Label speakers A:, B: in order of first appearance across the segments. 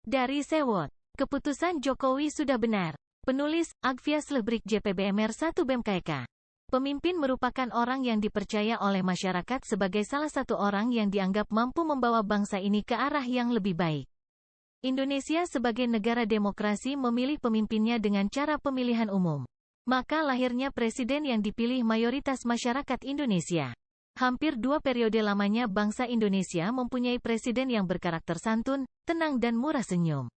A: Dari Sewot, keputusan Jokowi sudah benar. Penulis, Agvia Slebrik JPBMR 1 BMKK. Pemimpin merupakan orang yang dipercaya oleh masyarakat sebagai salah satu orang yang dianggap mampu membawa bangsa ini ke arah yang lebih baik. Indonesia sebagai negara demokrasi memilih pemimpinnya dengan cara pemilihan umum. Maka lahirnya presiden yang dipilih mayoritas masyarakat Indonesia. Hampir 2 periode lamanya bangsa Indonesia mempunyai presiden yang berkarakter santun, tenang dan murah senyum.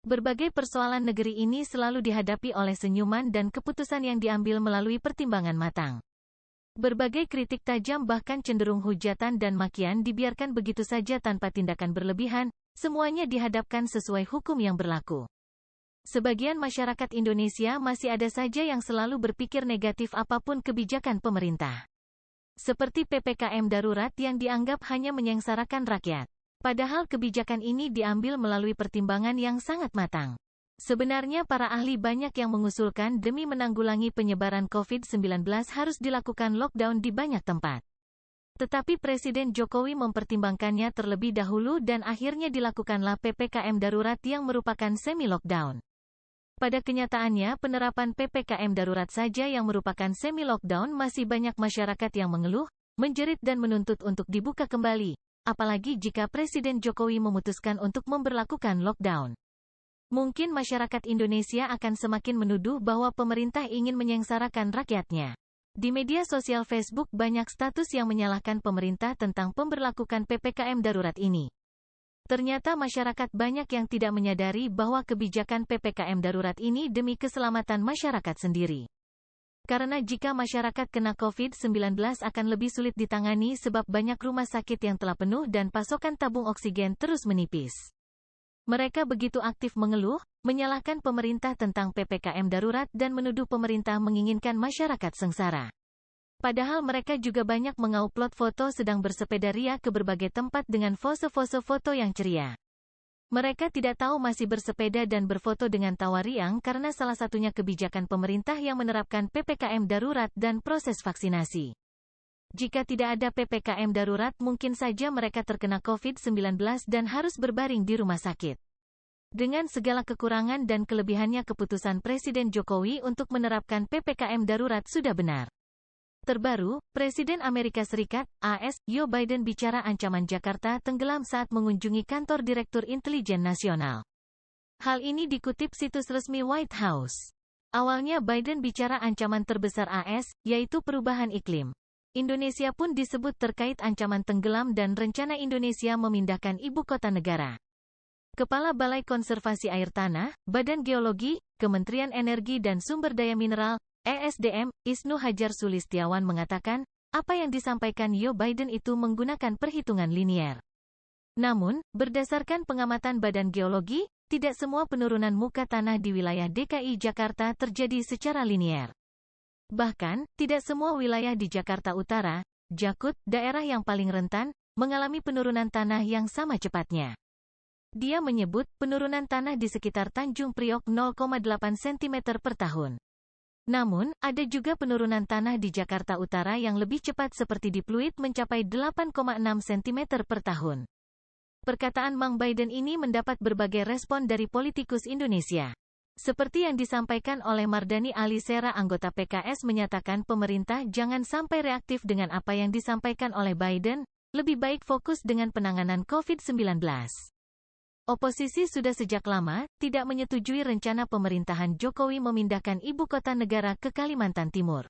A: Berbagai persoalan negeri ini selalu dihadapi oleh senyuman dan keputusan yang diambil melalui pertimbangan matang. Berbagai kritik tajam bahkan cenderung hujatan dan makian dibiarkan begitu saja tanpa tindakan berlebihan, semuanya dihadapkan sesuai hukum yang berlaku. Sebagian masyarakat Indonesia masih ada saja yang selalu berpikir negatif apapun kebijakan pemerintah. Seperti PPKM darurat yang dianggap hanya menyengsarakan rakyat. Padahal kebijakan ini diambil melalui pertimbangan yang sangat matang. Sebenarnya para ahli banyak yang mengusulkan demi menanggulangi penyebaran COVID-19 harus dilakukan lockdown di banyak tempat. Tetapi Presiden Jokowi mempertimbangkannya terlebih dahulu dan akhirnya dilakukanlah PPKM darurat yang merupakan semi-lockdown. Pada kenyataannya penerapan PPKM darurat saja yang merupakan semi-lockdown masih banyak masyarakat yang mengeluh, menjerit dan menuntut untuk dibuka kembali, apalagi jika Presiden Jokowi memutuskan untuk memberlakukan lockdown. Mungkin masyarakat Indonesia akan semakin menuduh bahwa pemerintah ingin menyengsarakan rakyatnya. Di media sosial Facebook banyak status yang menyalahkan pemerintah tentang pemberlakukan PPKM darurat ini. Ternyata masyarakat banyak yang tidak menyadari bahwa kebijakan PPKM darurat ini demi keselamatan masyarakat sendiri. Karena jika masyarakat kena COVID-19 akan lebih sulit ditangani sebab banyak rumah sakit yang telah penuh dan pasokan tabung oksigen terus menipis. Mereka begitu aktif mengeluh, menyalahkan pemerintah tentang PPKM darurat dan menuduh pemerintah menginginkan masyarakat sengsara. Padahal mereka juga banyak mengupload foto sedang bersepeda ria ke berbagai tempat dengan pose-pose foto yang ceria. Mereka tidak tahu masih bersepeda dan berfoto dengan tawa riang karena salah satunya kebijakan pemerintah yang menerapkan PPKM darurat dan proses vaksinasi. Jika tidak ada PPKM darurat mungkin saja mereka terkena COVID-19 dan harus berbaring di rumah sakit. Dengan segala kekurangan dan kelebihannya keputusan Presiden Jokowi untuk menerapkan PPKM darurat sudah benar. Terbaru, Presiden Amerika Serikat, AS, Joe Biden bicara ancaman Jakarta tenggelam saat mengunjungi kantor Direktur Intelijen Nasional. Hal ini dikutip situs resmi White House. Awalnya Biden bicara ancaman terbesar AS, yaitu perubahan iklim. Indonesia pun disebut terkait ancaman tenggelam dan rencana Indonesia memindahkan ibu kota negara. Kepala Balai Konservasi Air Tanah, Badan Geologi, Kementerian Energi dan Sumber Daya Mineral, ESDM, Isnu Hajar Sulistiawan mengatakan, apa yang disampaikan Joe Biden itu menggunakan perhitungan linier. Namun, berdasarkan pengamatan Badan Geologi, tidak semua penurunan muka tanah di wilayah DKI Jakarta terjadi secara linier. Bahkan, tidak semua wilayah di Jakarta Utara, Jakut, daerah yang paling rentan, mengalami penurunan tanah yang sama cepatnya. Dia menyebut, penurunan tanah di sekitar Tanjung Priok 0,8 cm per tahun. Namun, ada juga penurunan tanah di Jakarta Utara yang lebih cepat seperti di Pluit mencapai 8,6 cm per tahun. Perkataan Mang Biden ini mendapat berbagai respon dari politikus Indonesia. Seperti yang disampaikan oleh Mardani Alisera anggota PKS menyatakan pemerintah jangan sampai reaktif dengan apa yang disampaikan oleh Biden, lebih baik fokus dengan penanganan COVID-19. Oposisi sudah sejak lama tidak menyetujui rencana pemerintahan Jokowi memindahkan ibu kota negara ke Kalimantan Timur.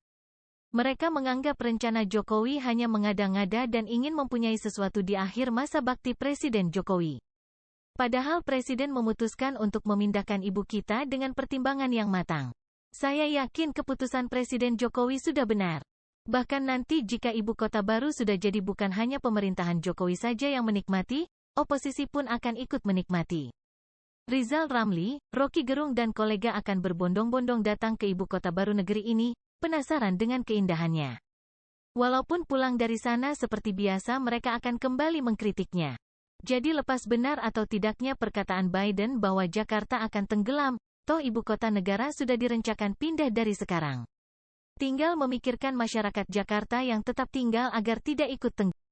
A: Mereka menganggap rencana Jokowi hanya mengada-ngada dan ingin mempunyai sesuatu di akhir masa bakti Presiden Jokowi. Padahal Presiden memutuskan untuk memindahkan ibu kita dengan pertimbangan yang matang. Saya yakin keputusan Presiden Jokowi sudah benar. Bahkan nanti jika ibu kota baru sudah jadi bukan hanya pemerintahan Jokowi saja yang menikmati, oposisi pun akan ikut menikmati. Rizal Ramli, Rocky Gerung dan kolega akan berbondong-bondong datang ke ibu kota baru negeri ini, penasaran dengan keindahannya. Walaupun pulang dari sana seperti biasa mereka akan kembali mengkritiknya. Jadi lepas benar atau tidaknya perkataan Biden bahwa Jakarta akan tenggelam, toh ibu kota negara sudah direncanakan pindah dari sekarang. Tinggal memikirkan masyarakat Jakarta yang tetap tinggal agar tidak ikut tenggelam.